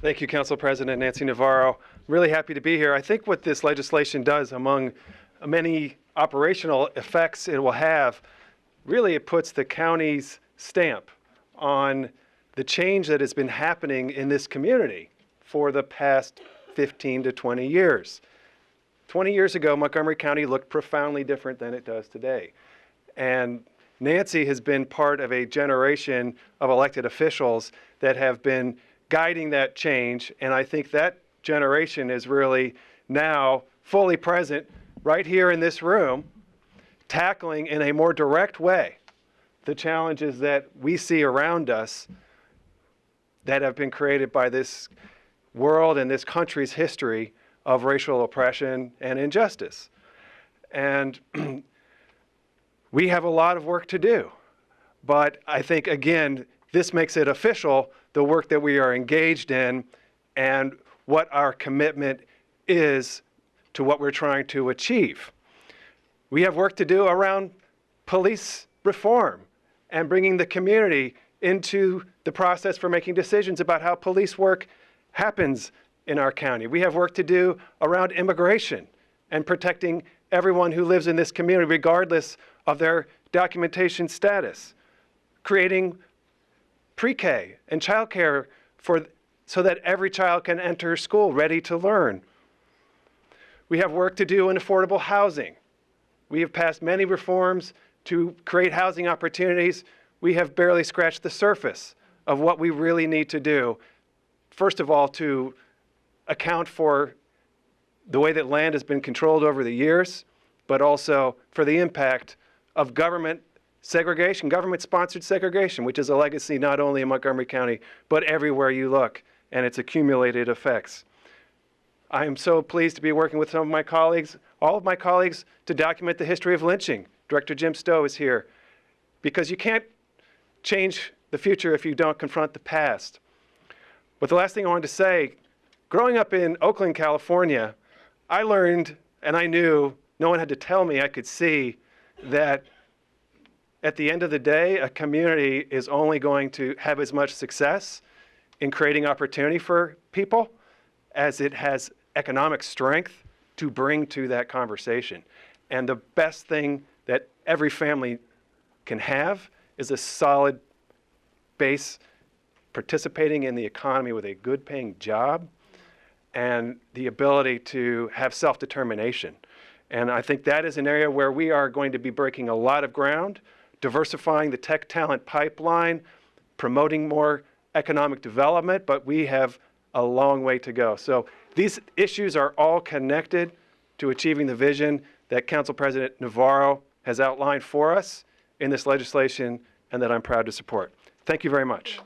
Thank you, Council President Nancy Navarro. Really happy to be here. I think what this legislation does, among many operational effects it will have, really it puts the county's stamp on the change that has been happening in this community for the past 15 to 20 years. 20 years ago, Montgomery County looked profoundly different than it does today. And Nancy has been part of a generation of elected officials that have been guiding that change, and I think that generation is really now fully present right here in this room, tackling in a more direct way the challenges that we see around us that have been created by this world and this country's history of racial oppression and injustice. And we have a lot of work to do, but I think, again, this makes it official, the work that we are engaged in and what our commitment is to what we're trying to achieve. We have work to do around police reform and bringing the community into the process for making decisions about how police work happens in our county. We have work to do around immigration and protecting everyone who lives in this community regardless of their documentation status, creating pre-K and childcare so that every child can enter school ready to learn. We have work to do in affordable housing. We have passed many reforms to create housing opportunities. We have barely scratched the surface of what we really need to do. First of all, to account for the way that land has been controlled over the years, but also for the impact of government segregation, government-sponsored segregation, which is a legacy not only in Montgomery County, but everywhere you look, and its accumulated effects. I am so pleased to be working with some of my colleagues, all of my colleagues, to document the history of lynching. Director Jim Stowe is here, because you can't change the future if you don't confront the past. But the last thing I wanted to say, growing up in Oakland, California, I learned, and I knew, no one had to tell me, I could see that at the end of the day, a community is only going to have as much success in creating opportunity for people as it has economic strength to bring to that conversation. And the best thing that every family can have is a solid base participating in the economy with a good paying job and the ability to have self-determination. And I think that is an area where we are going to be breaking a lot of ground, diversifying the tech talent pipeline, promoting more economic development, but we have a long way to go. So these issues are all connected to achieving the vision that Council President Navarro has outlined for us in this legislation and that I'm proud to support. Thank you very much.